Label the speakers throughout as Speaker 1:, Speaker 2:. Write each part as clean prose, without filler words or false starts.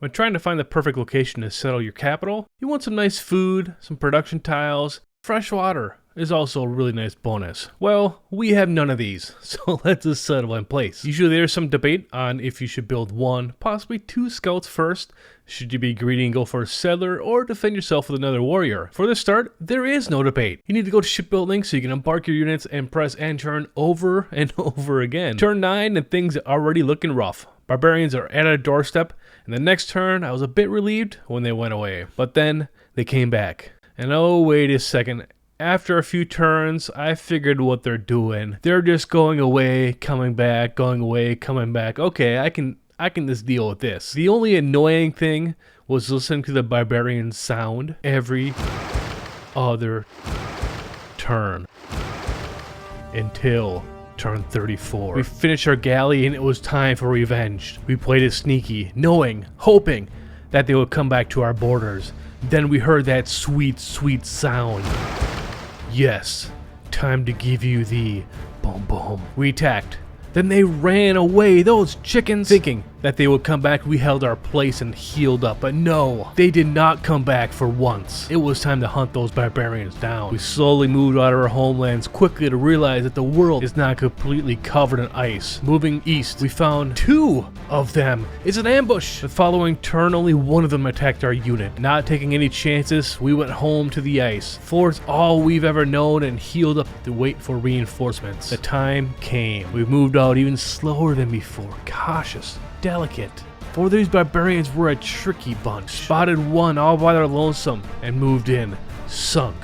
Speaker 1: When trying to find the perfect location to settle your capital, you want some nice food, some production tiles. Fresh water is also a really nice bonus. Well, we have none of these, so let's just settle in place. Usually there's some debate on if you should build 1, possibly 2 scouts first. Should you be greedy and go for a settler, or defend yourself with another warrior? For the start, there is no debate. You need to go to shipbuilding so you can embark your units and press end turn over and over again. Turn 9 and things are already looking rough. Barbarians are at our doorstep, and the next turn I was a bit relieved when they went away. But then they came back. And oh, wait a second. After a few turns, I figured what they're doing. They're just going away, coming back, going away, coming back. Okay, I can just deal with this. The only annoying thing was listening to the Barbarian sound every other turn until turn 34. We finished our galley and it was time for revenge. We played it sneaky, knowing, hoping that they would come back to our borders. Then we heard that sweet, sweet sound. Yes, time to give you the boom boom. We attacked. Then they ran away, those chickens. Thinking that they would come back, we held our place and healed up. But no, they did not come back for once. It was time to hunt those barbarians down. We slowly moved out of our homelands quickly to realize that the world is not completely covered in ice. Moving east, we found 2 of them. It's an ambush. The following turn, only one of them attacked our unit. Not taking any chances, we went home to the ice. Ford's all we've ever known and healed up to wait for reinforcements. The time came. We moved out even slower than before, cautious, delicate. For these barbarians were a tricky bunch. Spotted one all by their lonesome and moved in, sunk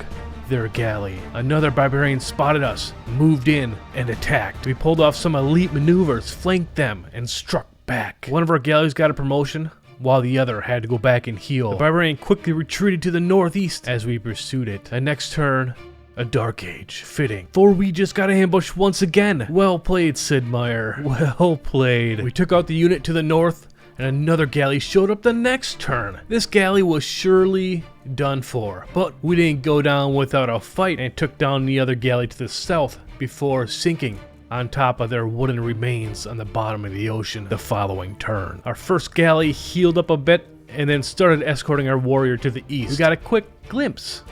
Speaker 1: their galley. Another barbarian spotted us, moved in, and attacked. We pulled off some elite maneuvers, flanked them, and struck back. One of our galleys got a promotion, while the other had to go back and heal. The barbarian quickly retreated to the northeast as we pursued it. The next turn, a dark age, fitting, for we just got ambushed once again. Well played, Sid Meier. Well played. We took out the unit to the north, and another galley showed up the next turn. This galley was surely done for, but we didn't go down without a fight and took down the other galley to the south before sinking on top of their wooden remains on the bottom of the ocean the following turn. Our first galley healed up a bit and then started escorting our warrior to the east. We got a quick glimpse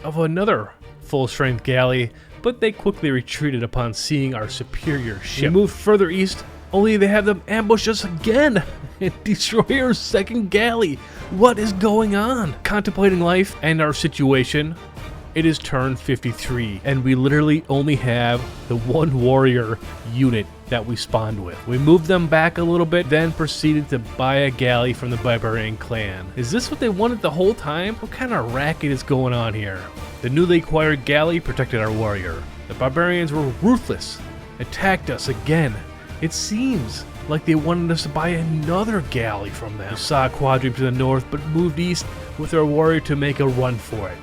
Speaker 1: of another full-strength galley, but they quickly retreated upon seeing our superior ship. We moved further east, only they have them ambush us again and destroy our second galley. What is going on? Contemplating life and our situation, it is turn 53, and we literally only have the one warrior unit that we spawned with. We moved them back a little bit, then proceeded to buy a galley from the Barbarian clan. Is this what they wanted the whole time? What kind of racket is going on here? The newly acquired galley protected our warrior. The barbarians were ruthless, attacked us again. It seems like they wanted us to buy another galley from them. We saw a quadrime to the north, but moved east with our warrior to make a run for it.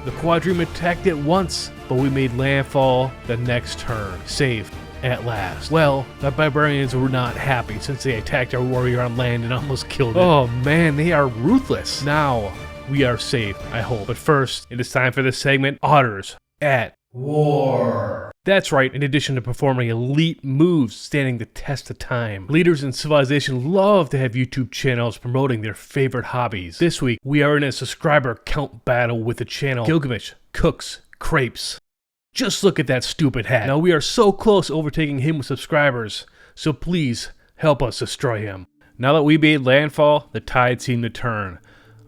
Speaker 1: The quadrime attacked it once, but we made landfall the next turn, saved at last. Well, the barbarians were not happy since they attacked our warrior on land and almost killed it. Oh man, they are ruthless. Now, we are safe, I hope. But first, it is time for this segment, Otters at War. That's right, in addition to performing elite moves standing the test of time, leaders in civilization love to have YouTube channels promoting their favorite hobbies. This week, we are in a subscriber count battle with the channel Gilgamesh Cooks Crepes. Just look at that stupid hat. Now we are so close overtaking him with subscribers, so please help us destroy him. Now that we made landfall, the tide seemed to turn.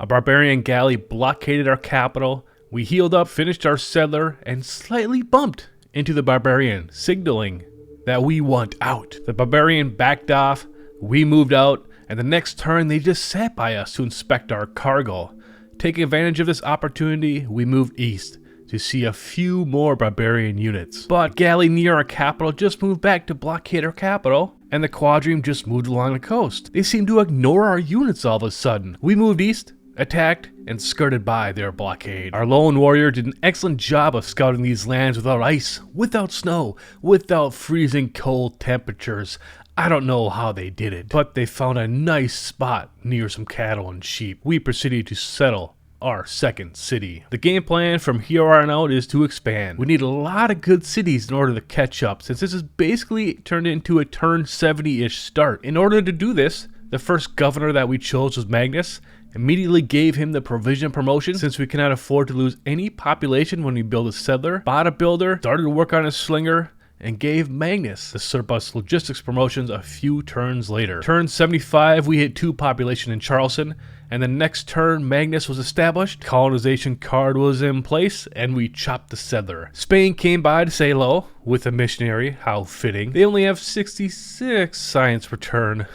Speaker 1: A barbarian galley blockaded our capital. We healed up, finished our settler, and slightly bumped into the barbarian, signaling that we want out. The barbarian backed off, we moved out, and the next turn they just sat by us to inspect our cargo. Taking advantage of this opportunity, we moved east to see a few more barbarian units. But galley near our capital just moved back to blockade our capital, and the quadrime just moved along the coast. They seemed to ignore our units all of a sudden. We moved east, attacked, and skirted by their blockade. Our lone warrior did an excellent job of scouting these lands without ice, without snow, without freezing cold temperatures. I don't know how they did it, but they found a nice spot near some cattle and sheep. We proceeded to settle our second city. The game plan from here on out is to expand. We need a lot of good cities in order to catch up, since this is basically turned into a turn 70-ish start. In order to do this, The first governor that we chose was Magnus. Immediately gave him the provision promotion since we cannot afford to lose any population when we build a settler. Bought a builder, started to work on a slinger, and gave Magnus the surplus logistics promotions a few turns later. Turn 75, we hit 2 population in Charleston, and the next turn Magnus was established, colonization card was in place, and we chopped the settler. Spain came by to say hello with a missionary, how fitting. They only have 66 science per turn.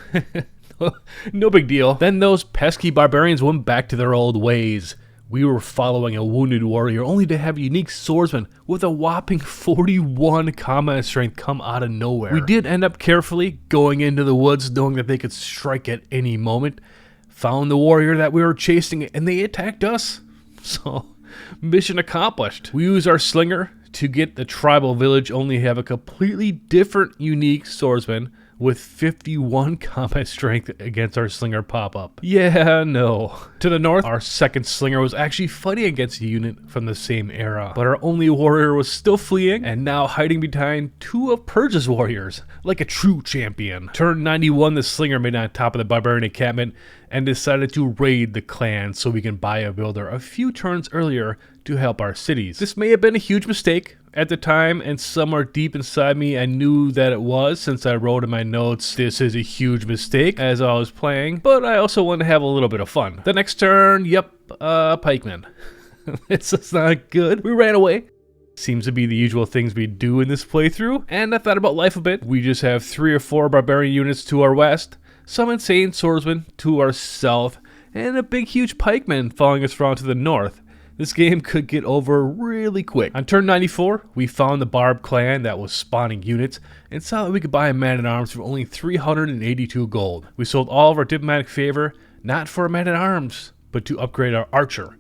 Speaker 1: No big deal. Then those pesky barbarians went back to their old ways. We were following a wounded warrior only to have a unique swordsman with a whopping 41 combat strength come out of nowhere. We did end up carefully going into the woods knowing that they could strike at any moment. Found the warrior that we were chasing and they attacked us. So, mission accomplished. We used our slinger to get the tribal village only have a completely different unique swordsman with 51 combat strength against our slinger pop-up. Yeah, no. To the north, our second slinger was actually fighting against a unit from the same era, but our only warrior was still fleeing and now hiding behind 2 of Purge's warriors, like a true champion. Turn 91, the slinger made it on top of the barbarian encampment and decided to raid the clan so we can buy a builder a few turns earlier to help our cities. This may have been a huge mistake at the time, and somewhere deep inside me I knew that it was, since I wrote in my notes, this is a huge mistake, as I was playing, but I also wanted to have a little bit of fun. The next turn, yep, pikemen. It's just not good. We ran away. Seems to be the usual things we do in this playthrough, and I thought about life a bit. We just have 3 or 4 barbarian units to our west, some insane swordsmen to our south, and a big huge pikeman following us around to the north. This game could get over really quick. On turn 94, we found the Barb clan that was spawning units and saw that we could buy a man-at-arms for only 382 gold. We sold all of our diplomatic favor, not for a man-at-arms, but to upgrade our archer,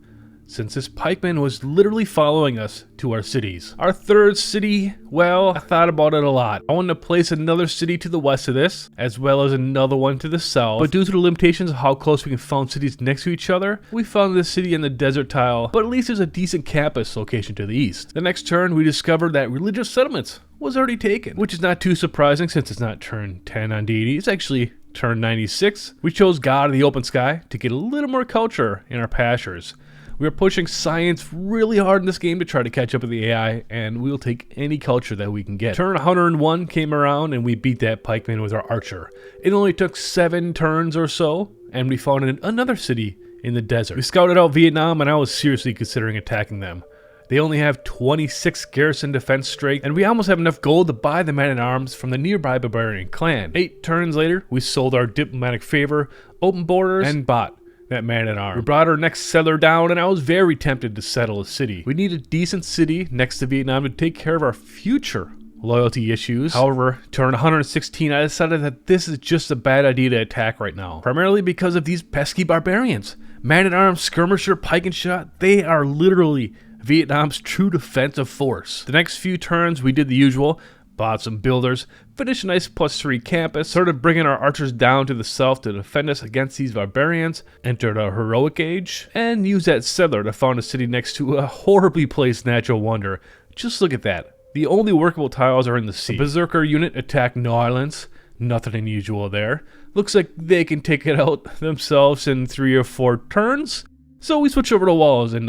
Speaker 1: since this pikeman was literally following us to our cities. Our third city, well, I thought about it a lot. I wanted to place another city to the west of this, as well as another one to the south, but due to the limitations of how close we can found cities next to each other, we found this city in the desert tile, but at least there's a decent campus location to the east. The next turn, we discovered that religious settlements was already taken, which is not too surprising since it's not turn 10 on Deity, it's actually turn 96. We chose God of the Open Sky to get a little more culture in our pastures. We are pushing science really hard in this game to try to catch up with the AI, and we'll take any culture that we can get. Turn 101 came around, and we beat that pikeman with our archer. It only took 7 turns or so, and we found another city in the desert. We scouted out Vietnam, and I was seriously considering attacking them. They only have 26 garrison defense strength, and we almost have enough gold to buy the man-at-arms from the nearby barbarian clan. 8 turns later, we sold our diplomatic favor, open borders, and bought that man-at-arms. We brought our next settler down, and I was very tempted to settle a city. We need a decent city next to Vietnam to take care of our future loyalty issues. However, turn 116, I decided that this is just a bad idea to attack right now, primarily because of these pesky barbarians. Man-at-arms, skirmisher, pike and shot, they are literally Vietnam's true defensive force. The next few turns, we did the usual. Bought some builders, finished a nice +3 campus, started bringing our archers down to the south to defend us against these barbarians, entered our heroic age, and used that settler to found a city next to a horribly placed natural wonder. Just look at that. The only workable tiles are in the sea. The Berserker unit attacked no islands. Nothing unusual there. Looks like they can take it out themselves in 3 or 4 turns. So we switched over to walls and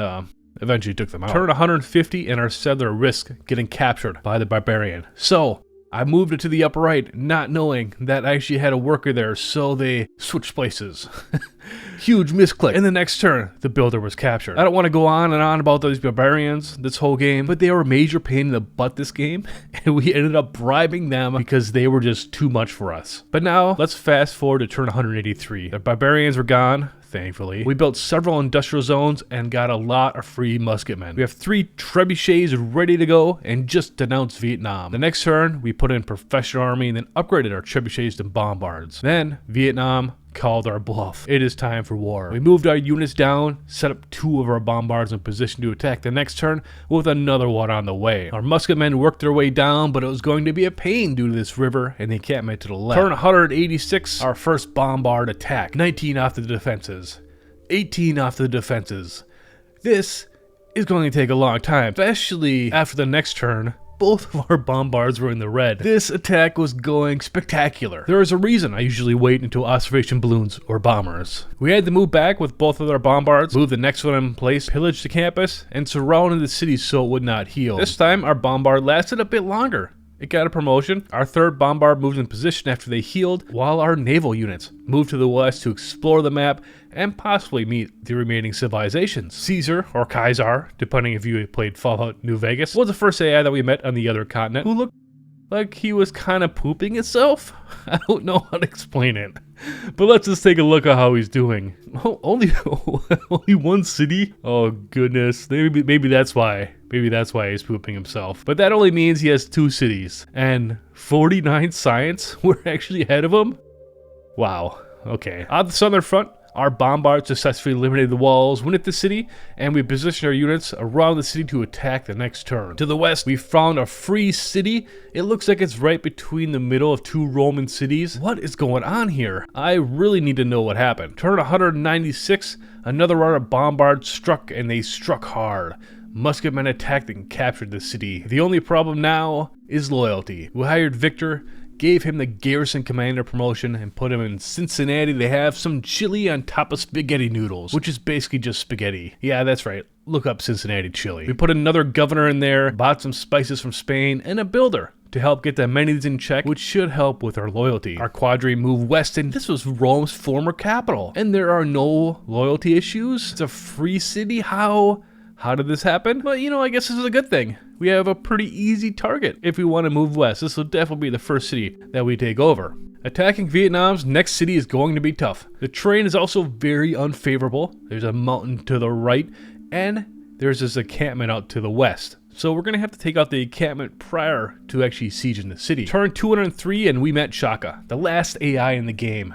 Speaker 1: eventually took them out. Turn 150 and our settler risked getting captured by the barbarian. So I moved it to the upper right, not knowing that I actually had a worker there, so they switched places. Huge misclick. In the next turn, the builder was captured. I don't want to go on and on about those barbarians this whole game, but they were a major pain in the butt this game, and we ended up bribing them because they were just too much for us. But now, let's fast forward to turn 183. The barbarians were gone, thankfully. We built several industrial zones and got a lot of free musketmen. We have 3 trebuchets ready to go and just denounced Vietnam. The next turn, we put in professional army and then upgraded our trebuchets to bombards. Then, Vietnam called our bluff. It is time for war. We moved our units down, set up 2 of our bombards in position to attack the next turn with another one on the way. Our musketmen worked their way down, but it was going to be a pain due to this river and the encampment to the left. Turn 186, our first bombard attack. 19 off the defenses. 18 off the defenses. This is going to take a long time, especially after the next turn. both of our bombards were in the red. This attack was going spectacular. There is a reason I usually wait until observation balloons or bombers. We had to move back with both of our bombards, move the next one in place, pillage the campus, and surround the city so it would not heal. This time, our bombard lasted a bit longer. It got a promotion. Our third bombard moved in position after they healed, while our naval units moved to the west to explore the map and possibly meet the remaining civilizations. Caesar, or Kaiser, depending if you played Fallout New Vegas, was the first AI that we met on the other continent, who looked like he was kind of pooping himself. I don't know how to explain it. But let's just take a look at how he's doing. Oh, only one city? Oh goodness. Maybe that's why. Maybe that's why he's pooping himself. But that only means he has 2 cities. And 49 science? We're actually ahead of him? Wow. Okay. On the southern front, our bombard successfully eliminated the walls, went at the city, and we positioned our units around the city to attack the next turn. To the west, we found a free city. It looks like it's right between the middle of 2 Roman cities. What is going on here? I really need to know what happened. Turn 196, another round of bombard struck, and they struck hard. Musketmen attacked and captured the city. The only problem now is loyalty. We hired Victor, gave him the garrison commander promotion, and put him in Cincinnati to have some chili on top of spaghetti noodles, which is basically just spaghetti. Yeah, that's right. Look up Cincinnati chili. We put another governor in there, bought some spices from Spain, and a builder to help get the amenities in check, which should help with our loyalty. Our quadri moved west, and this was Rome's former capital. And there are no loyalty issues. It's a free city. How did this happen? Well, you know, I guess this is a good thing. We have a pretty easy target if we want to move west. This will definitely be the first city that we take over. Attacking Vietnam's next city is going to be tough. The terrain is also very unfavorable. There's a mountain to the right, and there's this encampment out to the west. So we're going to have to take out the encampment prior to actually sieging the city. Turn 203 and we met Shaka, the last AI in the game.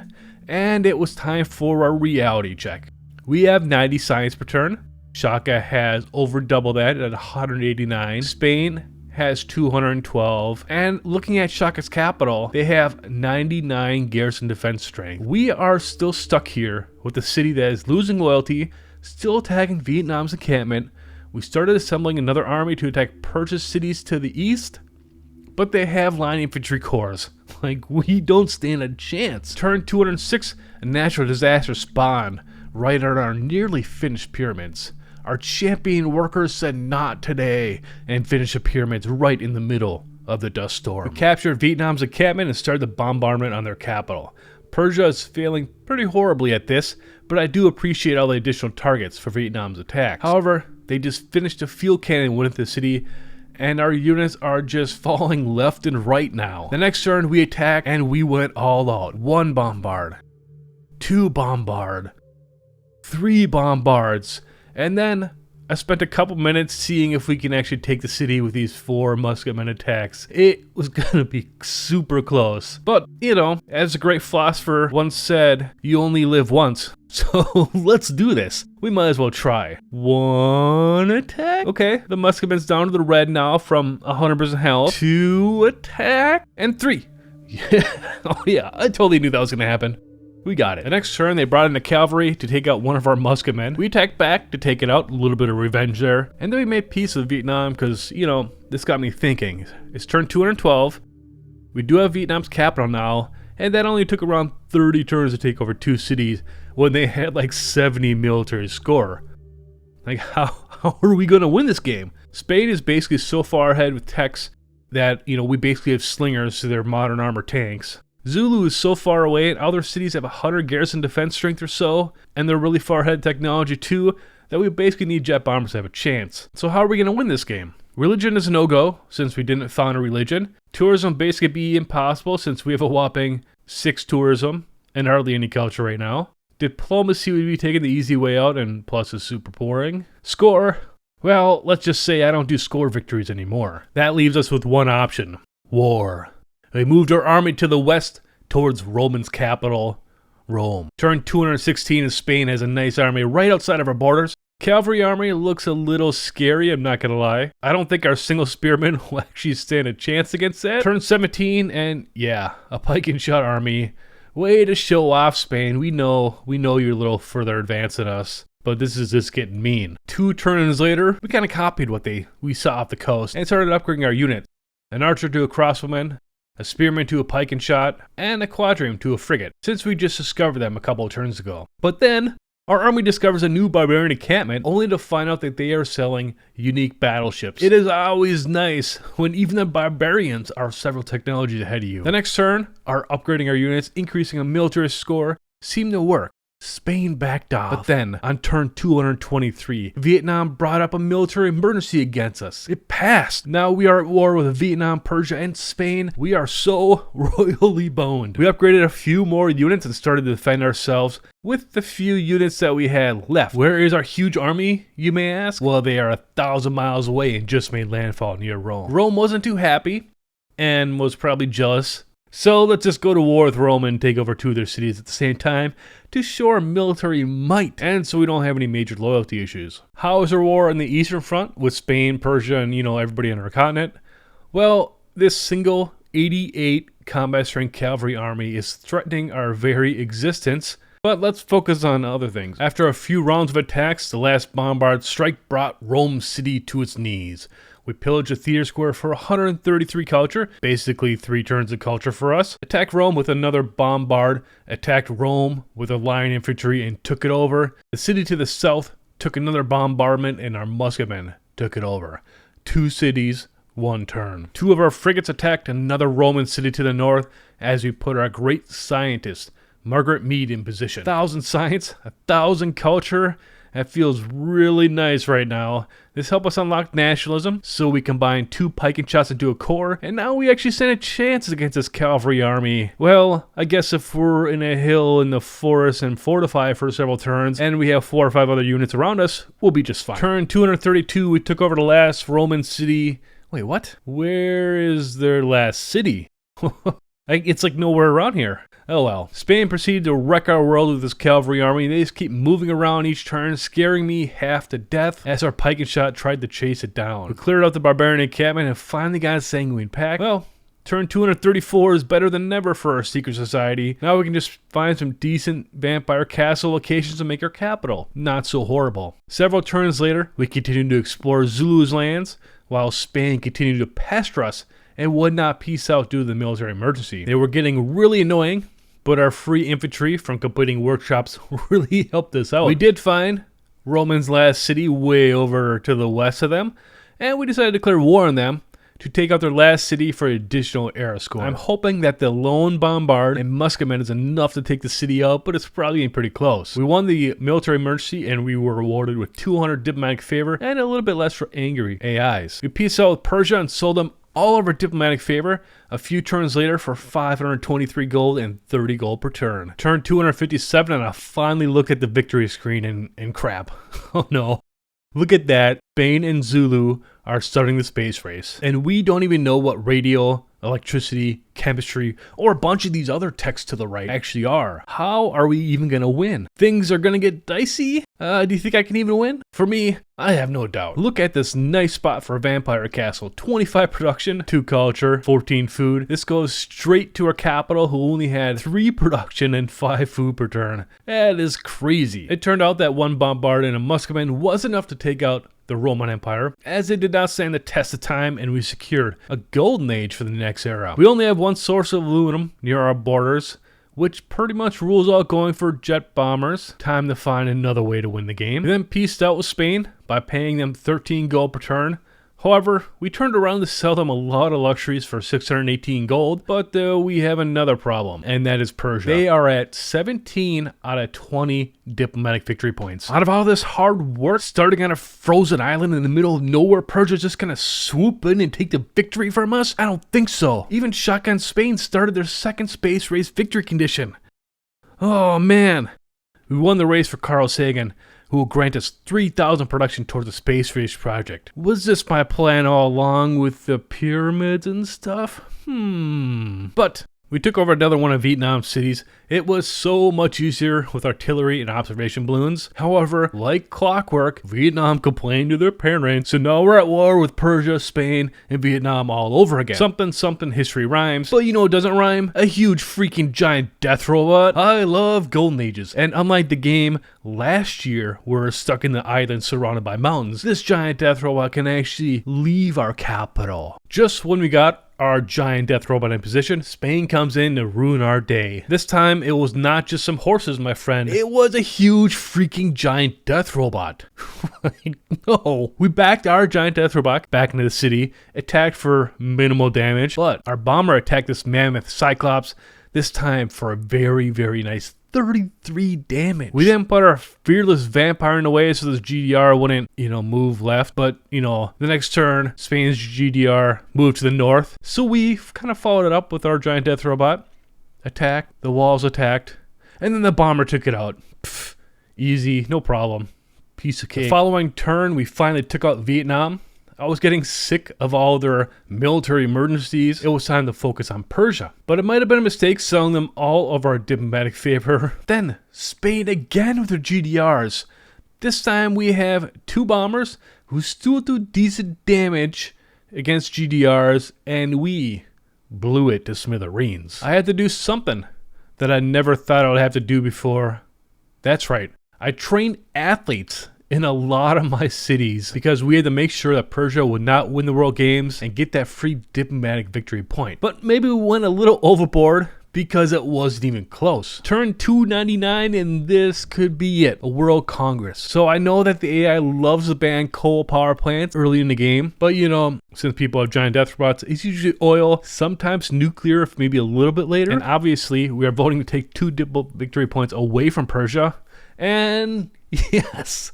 Speaker 1: And it was time for our reality check. We have 90 science per turn. Shaka has over double that at 189. Spain has 212. And looking at Shaka's capital, they have 99 garrison defense strength. We are still stuck here with a city that is losing loyalty, still attacking Vietnam's encampment. We started assembling another army to attack purchased cities to the east, but they have line infantry corps. Like, we don't stand a chance. Turn 206, a natural disaster spawned right at our nearly finished pyramids. Our champion workers said not today and finished the pyramids right in the middle of the dust storm. We captured Vietnam's encampment and started the bombardment on their capital. Persia is failing pretty horribly at this, but I do appreciate all the additional targets for Vietnam's attack. However, they just finished a field cannon win at the city, and our units are just falling left and right now. The next turn we attacked and we went all out. 1 bombard, 2 bombard, 3 bombards, and then I spent a couple minutes seeing if we can actually take the city with these 4 musketmen attacks. It was gonna be super close. But, you know, as a great philosopher once said, you only live once. So let's do this. We might as well try. 1 attack. Okay, the musketman's down to the red now from 100% health. 2 attack. And 3. Yeah. Oh yeah, I totally knew that was gonna happen. We got it. The next turn, they brought in the cavalry to take out one of our musketmen. We attacked back to take it out, a little bit of revenge there. And then we made peace with Vietnam because, you know, this got me thinking. It's turn 212. We do have Vietnam's capital now, and that only took around 30 turns to take over 2 cities when they had like 70 military score. Like, how are we going to win this game? Spain is basically so far ahead with techs that, you know, we basically have slingers to their modern armor tanks. Zulu is so far away, and other cities have 100 garrison defense strength or so, and they're really far ahead in technology too, that we basically need jet bombers to have a chance. So how are we going to win this game? Religion is a no-go, since we didn't found a religion. Tourism basically be impossible, since we have a whopping 6 tourism, and hardly any culture right now. Diplomacy would be taking the easy way out, and plus is super boring. Score, well, let's just say I don't do score victories anymore. That leaves us with one option: war. We moved our army to the west towards Roman's capital, Rome. Turn 216 and Spain has a nice army right outside of our borders. Cavalry army looks a little scary, I'm not gonna lie. I don't think our single spearmen will actually stand a chance against that. Turn 17 and yeah, a pike and shot army. Way to show off, Spain. We know you're a little further advanced than us, but this is just getting mean. 2 turns later, we kind of copied what we saw off the coast and started upgrading our unit. an archer to a crossbowman, a spearman to a pike and shot, and a quadrime to a frigate, since we just discovered them a couple of turns ago. But then, our army discovers a new barbarian encampment, only to find out that they are selling unique battleships. It is always nice when even the barbarians are several technologies ahead of you. The next turn, our upgrading our units, increasing a military score, seemed to work. Spain backed off. But then, on turn 223, Vietnam brought up a military emergency against us. It passed. Now we are at war with Vietnam, Persia, and Spain. We are so royally boned. We upgraded a few more units and started to defend ourselves with the few units that we had left. Where is our huge army, you may ask? Well, they are 1,000 miles away and just made landfall near Rome. Rome wasn't too happy and was probably jealous. So let's just go to war with Rome and take over 2 of their cities at the same time to show our military might, and so we don't have any major loyalty issues. How is our war on the Eastern Front with Spain, Persia, and everybody on our continent? Well, this single 88 combat strength cavalry army is threatening our very existence. But let's focus on other things. After a few rounds of attacks, the last bombard strike brought Rome City to its knees. We pillaged a theater square for 133 culture, basically 3 turns of culture for us. Attacked Rome with another bombard, attacked Rome with a line infantry and took it over. The city to the south took another bombardment and our musketmen took it over. 2 cities, 1 turn. 2 of our frigates attacked another Roman city to the north as we put our great scientist, Margaret Mead, in position. 1,000 science, 1,000 culture. That feels really nice right now. This helped us unlock nationalism, so we combined 2 pike and shots into a corps, and now we actually stand a chance against this cavalry army. Well, I guess if we're in a hill in the forest and fortify for several turns, and we have 4 or 5 other units around us, we'll be just fine. Turn 232, we took over the last Roman city. Wait, what? Where is their last city? It's like nowhere around here. Oh well. Spain proceeded to wreck our world with this cavalry army. They just keep moving around each turn, scaring me half to death as our pike and shot tried to chase it down. We cleared out the barbarian encampment and finally got a sanguine pack. Well, turn 234 is better than ever for our secret society. Now we can just find some decent vampire castle locations to make our capital. Not so horrible. Several turns later, we continued to explore Zulu's lands, while Spain continued to pester us and would not peace out due to the military emergency. They were getting really annoying, but our free infantry from completing workshops really helped us out. We did find Roman's last city way over to the west of them, and we decided to declare war on them to take out their last city for additional era score. I'm hoping that the lone bombard and musketmen is enough to take the city out, but it's probably getting pretty close. We won the military emergency and we were rewarded with 200 diplomatic favor and a little bit less for angry AIs. We peaced out with Persia and sold them all of our diplomatic favor a few turns later for 523 gold and 30 gold per turn. Turn 257 and I finally look at the victory screen and crap. Oh no. Look at that. Spain and Zulu are starting the space race. And we don't even know what radio, electricity, chemistry, or a bunch of these other techs to the right actually are. How are we even going to win? Things are going to get dicey? Do you think I can even win? For me, I have no doubt. Look at this nice spot for a vampire castle. 25 production, 2 culture, 14 food. This goes straight to our capital who only had 3 production and 5 food per turn. That is crazy. It turned out that 1 bombard and a musketman was enough to take out the Roman Empire, as it did not stand the test of time, and we secured a golden age for the next era. We only have 1 source of aluminum near our borders, which pretty much rules out going for jet bombers. Time to find another way to win the game. We then pieced out with Spain by paying them 13 gold per turn. However, we turned around to sell them a lot of luxuries for 618 gold, but we have another problem, and that is Persia. They are at 17 out of 20 diplomatic victory points. Out of all this hard work, starting on a frozen island in the middle of nowhere, Persia's just gonna swoop in and take the victory from us? I don't think so. Even Shotgun Spain started their second space race victory condition. Oh man. We won the race for Carl Sagan, who will grant us 3,000 production towards the space race project. Was this my plan all along with the pyramids and stuff? But We took over another one of Vietnam's cities. It was so much easier with artillery and observation balloons. However, like clockwork, Vietnam complained to their parents, so now we're at war with Persia, Spain, and Vietnam all over again. Something history rhymes, but you know it doesn't rhyme? A huge freaking giant death robot. I love Golden Ages, and unlike the game last year, we're stuck in the island surrounded by mountains. This giant death robot can actually leave our capital. Just when we got our giant death robot in position, Spain comes in to ruin our day. This time, it was not just some horses, my friend. It was a huge freaking giant death robot. No. We backed our giant death robot back into the city, attacked for minimal damage, but our bomber attacked this mammoth cyclops, this time for a very, very nice 33 damage. We then put our fearless vampire in the way so this GDR wouldn't, move left. But, the next turn, Spain's GDR moved to the north. So we kind of followed it up with our giant death robot. Attacked. The walls attacked. And then the bomber took it out. Pfft, easy. No problem. Piece of cake. The following turn, we finally took out Vietnam. I was getting sick of all their military emergencies. It was time to focus on Persia. But it might have been a mistake selling them all of our diplomatic favor. Then Spain again with their GDRs. This time we have 2 bombers who still do decent damage against GDRs, and we blew it to smithereens. I had to do something that I never thought I would have to do before. That's right. I trained athletes in a lot of my cities because we had to make sure that Persia would not win the World Games and get that free diplomatic victory point. But maybe we went a little overboard because it wasn't even close. Turn 299 and this could be it, a World Congress. So I know that the AI loves to ban coal power plants early in the game, but since people have giant death robots, it's usually oil, sometimes nuclear, maybe a little bit later. And obviously we are voting to take 2 victory points away from Persia. And yes.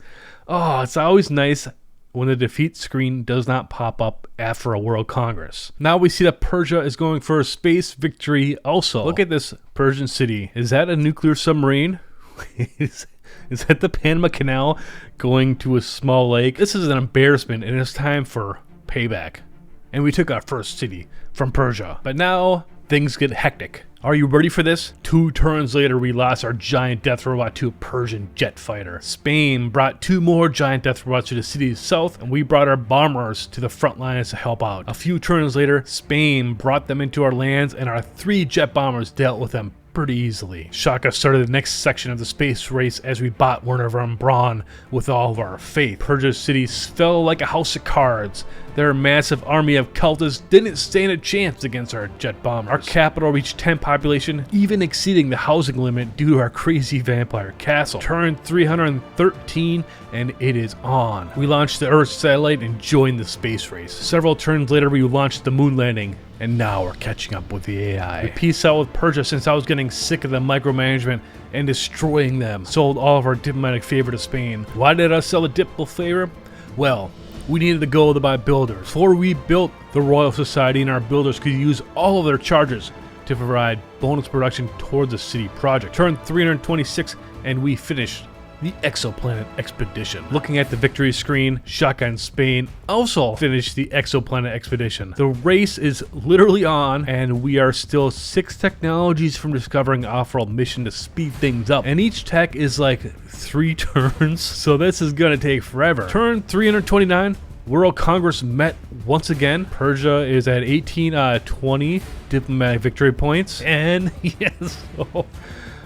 Speaker 1: Oh, it's always nice when the defeat screen does not pop up after a World Congress. Now we see that Persia is going for a space victory also. Look at this Persian city. Is that a nuclear submarine? Is that the Panama Canal going to a small lake? This is an embarrassment, and it's time for payback. And we took our first city from Persia. But now things get hectic. Are you ready for this? 2 turns later, we lost our giant death robot to a Persian jet fighter. Spain brought 2 more giant death robots to the city's south, and we brought our bombers to the front lines to help out. A few turns later, Spain brought them into our lands, and our 3 jet bombers dealt with them pretty easily. Shaka started the next section of the space race as we bought Werner von Braun with all of our faith. Persia's cities fell like a house of cards. Their massive army of cultists didn't stand a chance against our jet bombers. Our capital reached 10 population, even exceeding the housing limit due to our crazy vampire castle. Turn 313 and it is on. We launched the Earth satellite and joined the space race. Several turns later we launched the moon landing, and now we're catching up with the AI. We peaced out with Persia since I was getting sick of the micromanagement and destroying them. Sold all of our diplomatic favor to Spain. Why did I sell a diplo favor? Well, we needed to go to buy builders. Before we built the Royal Society, and our builders could use all of their charges to provide bonus production towards the city project. Turn 326 and we finished the exoplanet expedition. Looking at the victory screen, Shaka and Spain also finished the exoplanet expedition. The race is literally on, and we are still 6 technologies from discovering off-world mission to speed things up. And each tech is like 3 turns, so this is gonna take forever. Turn 329. World Congress met once again. Persia is at 18 out of 20 diplomatic victory points. And yes,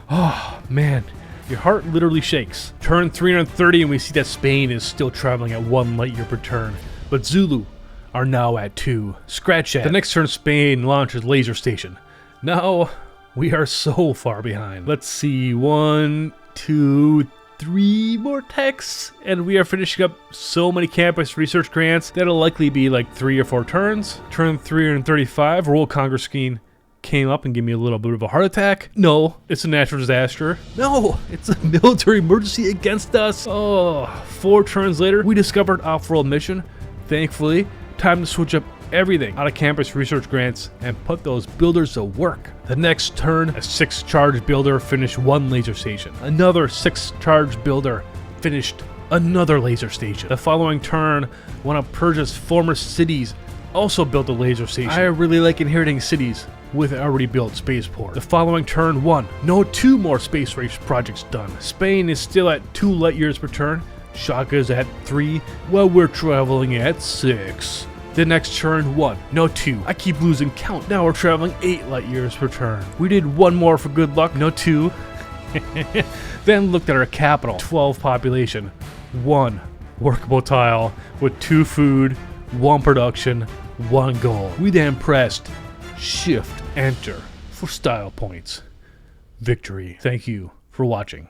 Speaker 1: oh man. Your heart literally shakes. Turn 330 and we see that Spain is still traveling at 1 light year per turn, but Zulu are now at 2. Scratch that. The next turn, Spain launches laser station. Now we are so far behind. Let's see, 1, 2, 3 more techs, and we are finishing up so many campus research grants that'll likely be like 3 or 4 turns. Turn 335, World Congress screen came up and gave me a little bit of a heart attack. No, it's a natural disaster. No, it's a military emergency against us. Oh, 4 turns later, we discovered off-world mission. Thankfully, time to switch up everything out of campus research grants and put those builders to work. The next turn, a 6 charge builder finished 1 laser station. Another 6 charge builder finished another laser station. The following turn, one of Persia's former cities also built a laser station. I really like inheriting cities with an already built spaceport. The following turn 1, no 2 more space race projects done. Spain is still at 2 light years per turn. Shaka's at 3, while we're traveling at 6. The next turn 1, no 2. I keep losing count. Now we're traveling 8 light years per turn. We did 1 more for good luck, no 2. Then looked at our capital, 12 population, 1 workable tile with 2 food, 1 production, 1 goal. We then pressed Shift Enter for style points. Victory. Thank you for watching.